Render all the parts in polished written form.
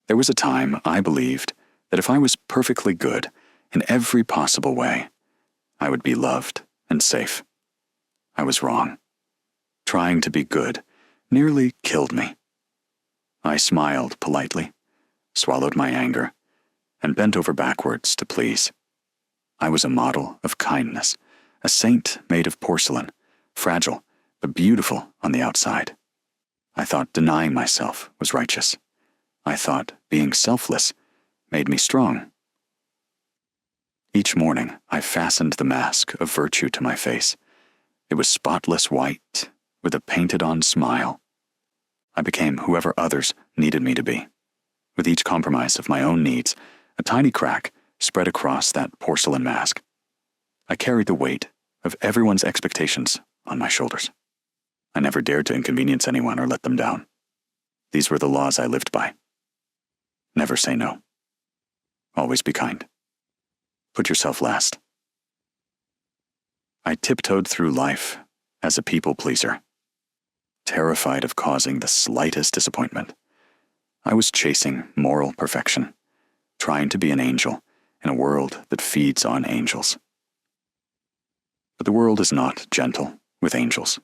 There was a time I believed that if I was perfectly good in every possible way, I would be loved and safe. I was wrong. Trying to be good nearly killed me. I smiled politely, swallowed my anger, and bent over backwards to please. I was a model of kindness, a saint made of porcelain, fragile but beautiful on the outside. I thought denying myself was righteous. I thought being selfless made me strong. Each morning, I fastened the mask of virtue to my face. It was spotless white, with a painted-on smile. I became whoever others needed me to be. With each compromise of my own needs, a tiny crack spread across that porcelain mask. I carried the weight of everyone's expectations on my shoulders. I never dared to inconvenience anyone or let them down. These were the laws I lived by. Never say no. Always be kind. Put yourself last. I tiptoed through life as a people pleaser, terrified of causing the slightest disappointment. I was chasing moral perfection, trying to be an angel in a world that feeds on angels. But the world is not gentle with angels.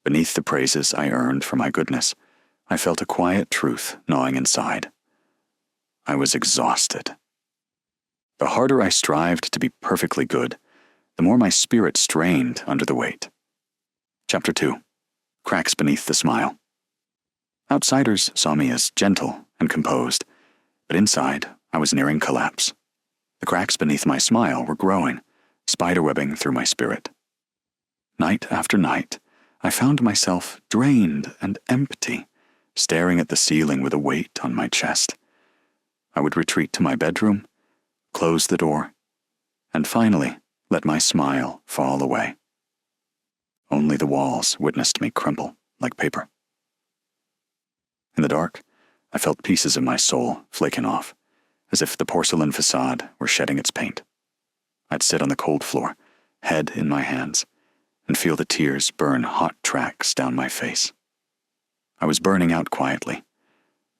Beneath the praises I earned for my goodness, I felt a quiet truth gnawing inside. I was exhausted. The harder I strived to be perfectly good, the more my spirit strained under the weight. Chapter 2. Cracks beneath the smile. Outsiders saw me as gentle and composed, but inside I was nearing collapse. The cracks beneath my smile were growing, spiderwebbing through my spirit. Night after night, I found myself drained and empty, staring at the ceiling with a weight on my chest. I would retreat to my bedroom, close the door, and finally let my smile fall away. Only the walls witnessed me crumple like paper. In the dark, I felt pieces of my soul flaking off, as if the porcelain facade were shedding its paint. I'd sit on the cold floor, head in my hands, and feel the tears burn hot tracks down my face. I was burning out quietly.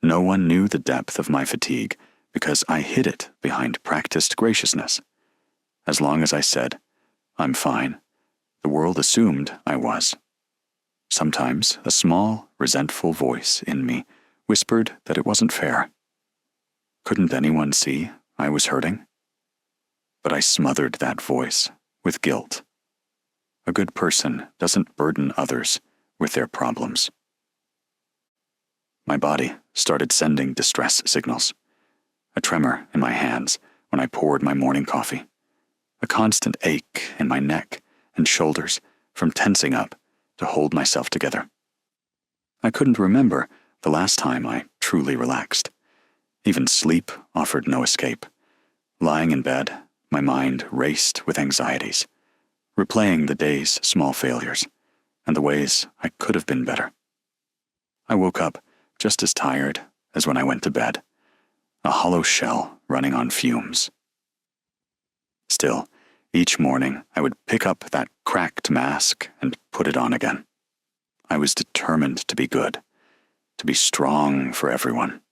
No one knew the depth of my fatigue because I hid it behind practiced graciousness. As long as I said, "I'm fine," the world assumed I was. Sometimes a small, resentful voice in me whispered that it wasn't fair. Couldn't anyone see I was hurting? But I smothered that voice with guilt. A good person doesn't burden others with their problems. My body started sending distress signals. A tremor in my hands when I poured my morning coffee. A constant ache in my neck and shoulders from tensing up to hold myself together. I couldn't remember the last time I truly relaxed. Even sleep offered no escape. Lying in bed, my mind raced with anxieties, replaying the day's small failures and the ways I could have been better. I woke up just as tired as when I went to bed, a hollow shell running on fumes. Still, each morning I would pick up that cracked mask and put it on again. I was determined to be good, to be strong for everyone.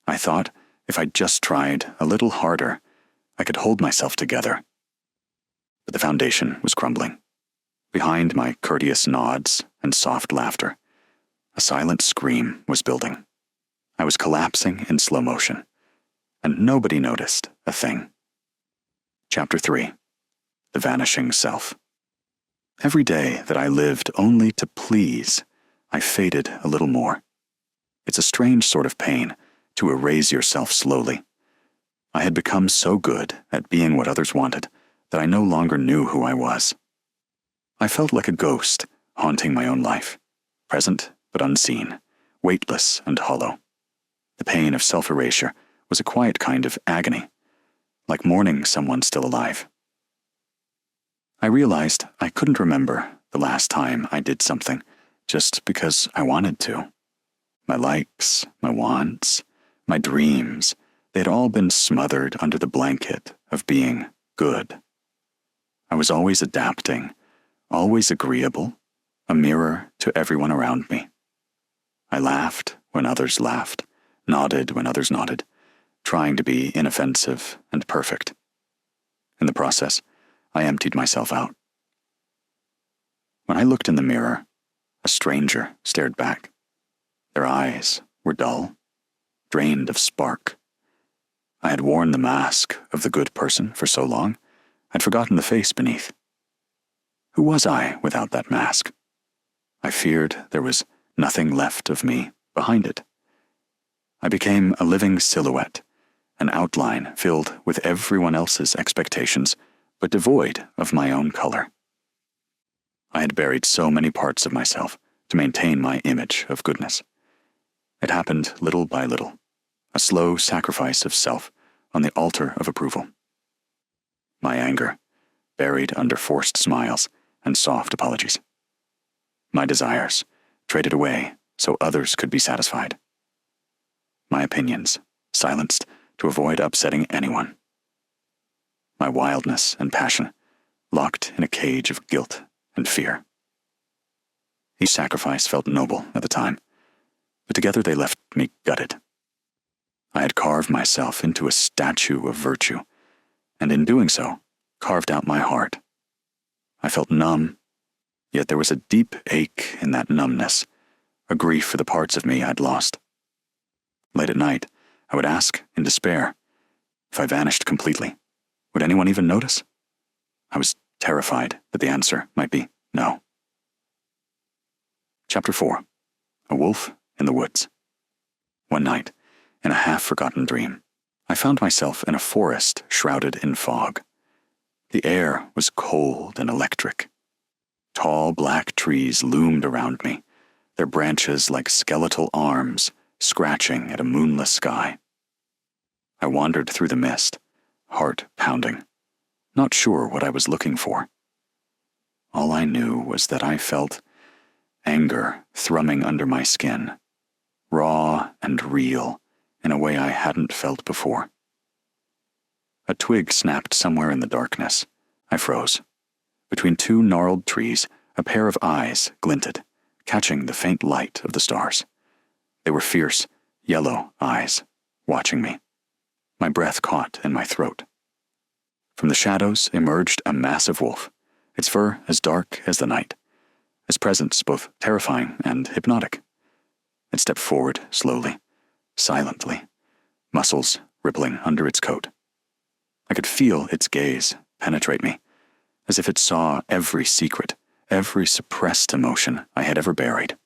I thought if I just tried a little harder, I could hold myself together. But the foundation was crumbling. Behind my courteous nods and soft laughter, a silent scream was building. I was collapsing in slow motion, and nobody noticed a thing. Chapter 3. The Vanishing Self. Every day that I lived only to please, I faded a little more. It's a strange sort of pain to erase yourself slowly. I had become so good at being what others wanted that I no longer knew who I was. I felt like a ghost haunting my own life, present but unseen, weightless and hollow. The pain of self-erasure was a quiet kind of agony, like mourning someone still alive. I realized I couldn't remember the last time I did something just because I wanted to. My likes, my wants, my dreams, they'd all been smothered under the blanket of being good. I was always adapting, always agreeable, a mirror to everyone around me. I laughed when others laughed, nodded when others nodded, trying to be inoffensive and perfect. In the process, I emptied myself out. When I looked in the mirror, a stranger stared back. Their eyes were dull, drained of spark. I had worn the mask of the good person for so long, I'd forgotten the face beneath. Who was I without that mask? I feared there was nothing left of me behind it. I became a living silhouette, an outline filled with everyone else's expectations, but devoid of my own color. I had buried so many parts of myself to maintain my image of goodness. It happened little by little, a slow sacrifice of self on the altar of approval. My anger, buried under forced smiles and soft apologies. My desires, traded away so others could be satisfied. My opinions, silenced to avoid upsetting anyone. My wildness and passion, locked in a cage of guilt and fear. Each sacrifice felt noble at the time, but together they left me gutted. I had carved myself into a statue of virtue, and in doing so, carved out my heart. I felt numb, yet there was a deep ache in that numbness, a grief for the parts of me I'd lost. Late at night, I would ask, in despair, if I vanished completely, would anyone even notice? I was terrified that the answer might be no. Chapter 4. A Wolf in the Woods. One night, in a half-forgotten dream, I found myself in a forest shrouded in fog. The air was cold and electric. Tall black trees loomed around me, their branches like skeletal arms scratching at a moonless sky. I wandered through the mist, heart pounding, not sure what I was looking for. All I knew was that I felt anger thrumming under my skin, raw and real in a way I hadn't felt before. A twig snapped somewhere in the darkness. I froze. Between two gnarled trees, a pair of eyes glinted, catching the faint light of the stars. They were fierce, yellow eyes, watching me. My breath caught in my throat. From the shadows emerged a massive wolf, its fur as dark as the night, its presence both terrifying and hypnotic. It stepped forward slowly, silently, muscles rippling under its coat. I could feel its gaze penetrate me, as if it saw every secret, every suppressed emotion I had ever buried.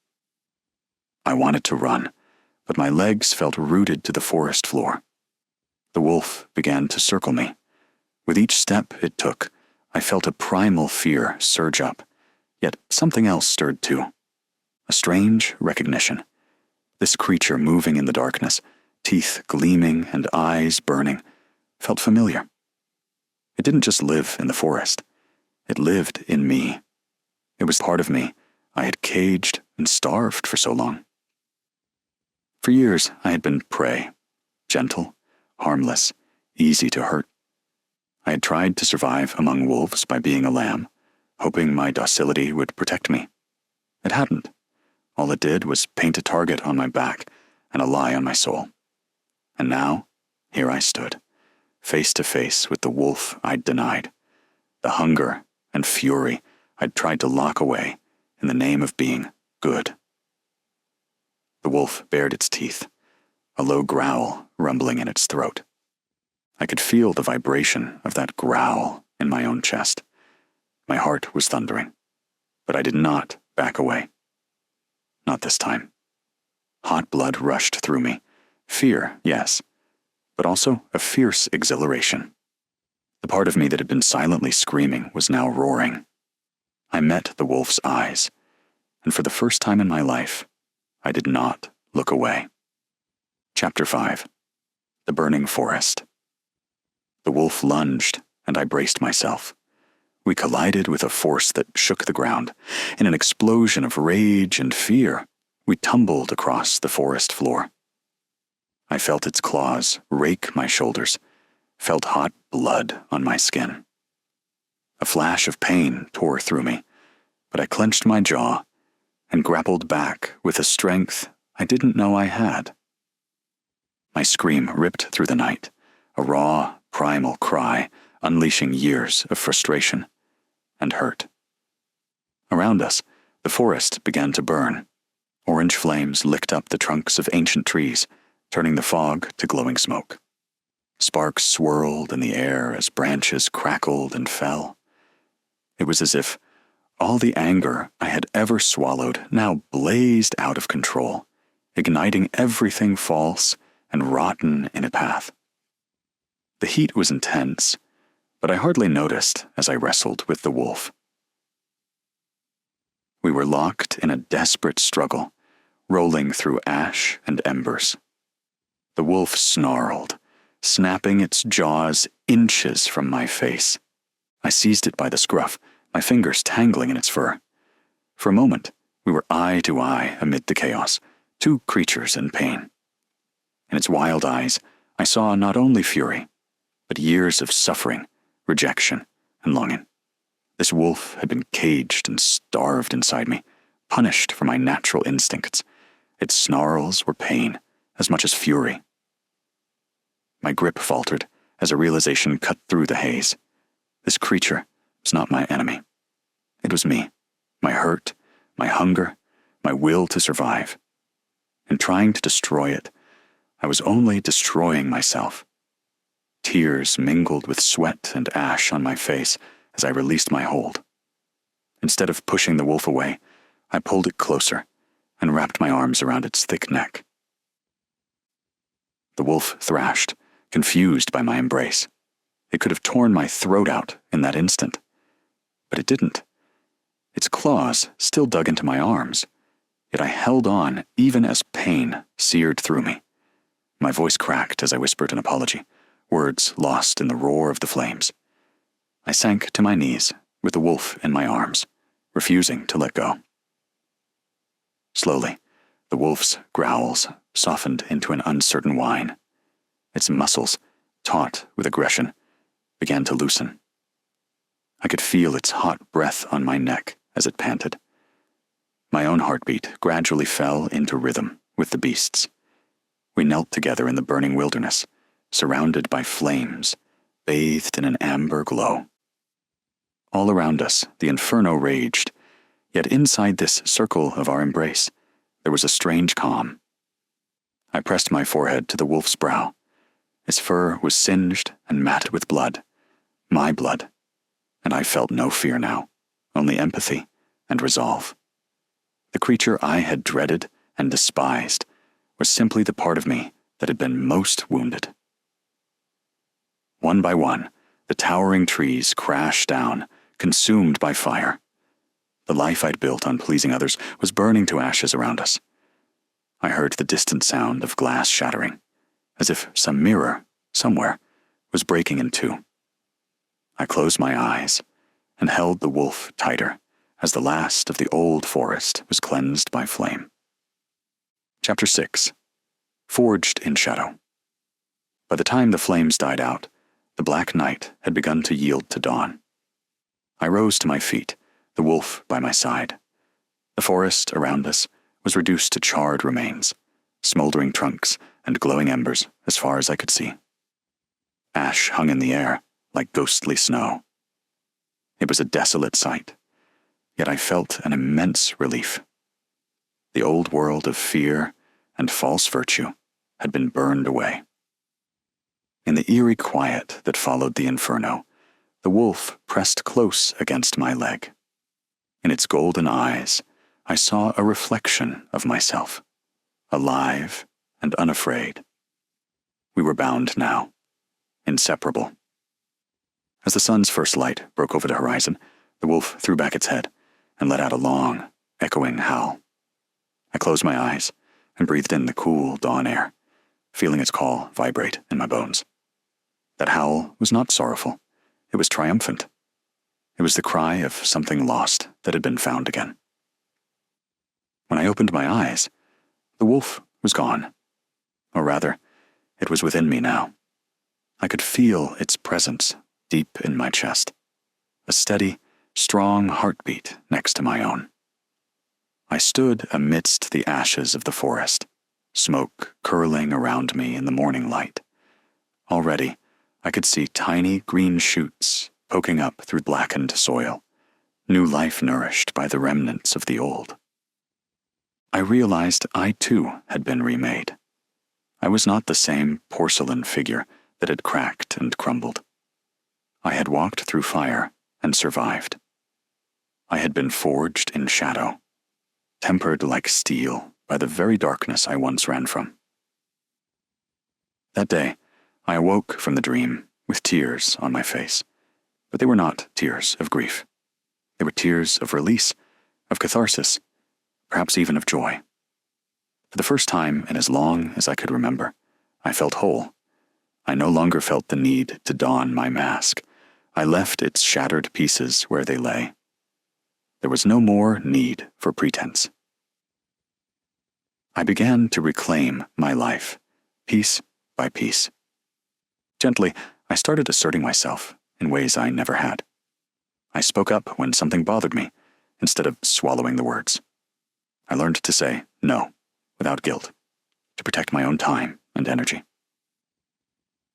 I wanted to run, but my legs felt rooted to the forest floor. The wolf began to circle me. With each step it took, I felt a primal fear surge up, yet something else stirred too. A strange recognition. This creature moving in the darkness, teeth gleaming and eyes burning, felt familiar. It didn't just live in the forest. It lived in me. It was part of me I had caged and starved for so long. For years, I had been prey, gentle, harmless, easy to hurt. I had tried to survive among wolves by being a lamb, hoping my docility would protect me. It hadn't. All it did was paint a target on my back and a lie on my soul. And now, here I stood, face to face with the wolf I'd denied, the hunger and fury I'd tried to lock away in the name of being good. The wolf bared its teeth, a low growl rumbling in its throat. I could feel the vibration of that growl in my own chest. My heart was thundering, but I did not back away. Not this time. Hot blood rushed through me. Fear, yes, but also a fierce exhilaration. The part of me that had been silently screaming was now roaring. I met the wolf's eyes, and for the first time in my life, I did not look away. Chapter 5. The Burning Forest. The wolf lunged, and I braced myself. We collided with a force that shook the ground. In an explosion of rage and fear, we tumbled across the forest floor. I felt its claws rake my shoulders, felt hot blood on my skin. A flash of pain tore through me, but I clenched my jaw and grappled back with a strength I didn't know I had. My scream ripped through the night, a raw, primal cry, unleashing years of frustration and hurt. Around us, the forest began to burn. Orange flames licked up the trunks of ancient trees, turning the fog to glowing smoke. Sparks swirled in the air as branches crackled and fell. It was as if all the anger I had ever swallowed now blazed out of control, igniting everything false and rotten in its path. The heat was intense, but I hardly noticed as I wrestled with the wolf. We were locked in a desperate struggle, rolling through ash and embers. The wolf snarled, snapping its jaws inches from my face. I seized it by the scruff, my fingers tangling in its fur. For a moment, we were eye to eye amid the chaos, two creatures in pain. In its wild eyes, I saw not only fury, but years of suffering, rejection, and longing. This wolf had been caged and starved inside me, punished for my natural instincts. Its snarls were pain, as much as fury. My grip faltered as a realization cut through the haze. This creature was not my enemy. It was me, my hurt, my hunger, my will to survive. In trying to destroy it, I was only destroying myself. Tears mingled with sweat and ash on my face as I released my hold. Instead of pushing the wolf away, I pulled it closer and wrapped my arms around its thick neck. The wolf thrashed, confused by my embrace. It could have torn my throat out in that instant, but it didn't. Its claws still dug into my arms, yet I held on even as pain seared through me. My voice cracked as I whispered an apology, words lost in the roar of the flames. I sank to my knees with the wolf in my arms, refusing to let go. Slowly, the wolf's growls softened into an uncertain whine. Its muscles, taut with aggression, began to loosen. I could feel its hot breath on my neck as it panted. My own heartbeat gradually fell into rhythm with the beast's. We knelt together in the burning wilderness, surrounded by flames, bathed in an amber glow. All around us, the inferno raged, yet inside this circle of our embrace, there was a strange calm. I pressed my forehead to the wolf's brow. Its fur was singed and matted with blood, my blood, and I felt no fear now, only empathy and resolve. The creature I had dreaded and despised was simply the part of me that had been most wounded. One by one, the towering trees crashed down, consumed by fire. The life I'd built on pleasing others was burning to ashes around us. I heard the distant sound of glass shattering, as if some mirror, somewhere, was breaking in two. I closed my eyes and held the wolf tighter as the last of the old forest was cleansed by flame. Chapter 6. Forged in Shadow. By the time the flames died out, the black night had begun to yield to dawn. I rose to my feet, the wolf by my side. The forest around us was reduced to charred remains, smoldering trunks and glowing embers as far as I could see. Ash hung in the air like ghostly snow. It was a desolate sight, yet I felt an immense relief. The old world of fear and false virtue had been burned away. In the eerie quiet that followed the inferno, the wolf pressed close against my leg. In its golden eyes, I saw a reflection of myself, alive and unafraid. We were bound now, inseparable. As the sun's first light broke over the horizon, the wolf threw back its head and let out a long, echoing howl. I closed my eyes and breathed in the cool dawn air, feeling its call vibrate in my bones. That howl was not sorrowful. It was triumphant. It was the cry of something lost that had been found again. When I opened my eyes, the wolf was gone. Or rather, it was within me now. I could feel its presence deep in my chest, a steady, strong heartbeat next to my own. I stood amidst the ashes of the forest, smoke curling around me in the morning light. Already, I could see tiny green shoots poking up through blackened soil, new life nourished by the remnants of the old. I realized I too had been remade. I was not the same porcelain figure that had cracked and crumbled. I had walked through fire and survived. I had been forged in shadow, tempered like steel by the very darkness I once ran from. That day, I awoke from the dream with tears on my face, but they were not tears of grief. They were tears of release, of catharsis, perhaps even of joy. For the first time in as long as I could remember, I felt whole. I no longer felt the need to don my mask. I left its shattered pieces where they lay. There was no more need for pretense. I began to reclaim my life, piece by piece. Gently, I started asserting myself in ways I never had. I spoke up when something bothered me, instead of swallowing the words. I learned to say no, without guilt, to protect my own time and energy.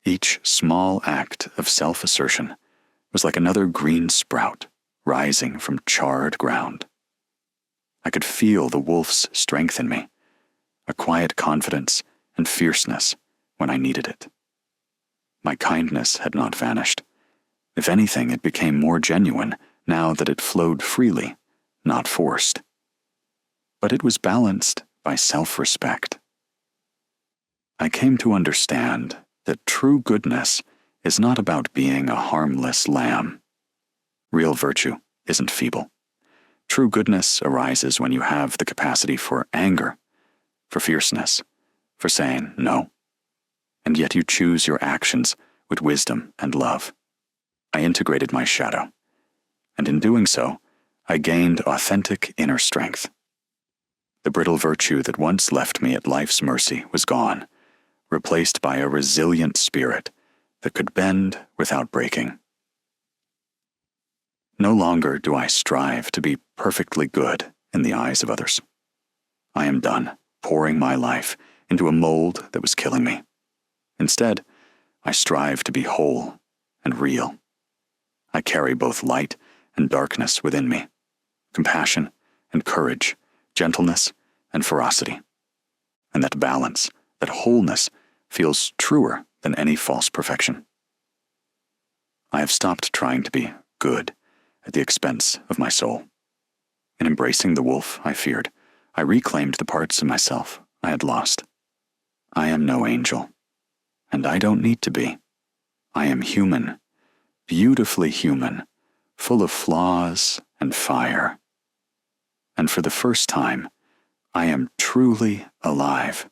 Each small act of self-assertion was like another green sprout rising from charred ground. I could feel the wolf's strength in me, a quiet confidence and fierceness when I needed it. My kindness had not vanished. If anything, it became more genuine now that it flowed freely, not forced. But it was balanced by self-respect. I came to understand that true goodness is not about being a harmless lamb. Real virtue isn't feeble. True goodness arises when you have the capacity for anger, for fierceness, for saying no, and yet you choose your actions with wisdom and love. I integrated my shadow, and in doing so, I gained authentic inner strength. The brittle virtue that once left me at life's mercy was gone, replaced by a resilient spirit that could bend without breaking. No longer do I strive to be perfectly good in the eyes of others. I am done pouring my life into a mold that was killing me. Instead, I strive to be whole and real. I carry both light and darkness within me, compassion and courage, gentleness and ferocity. And that balance, that wholeness, feels truer than any false perfection. I have stopped trying to be good at the expense of my soul. In embracing the wolf I feared, I reclaimed the parts of myself I had lost. I am no angel, and I don't need to be. I am human, beautifully human, full of flaws and fire. And for the first time, I am truly alive.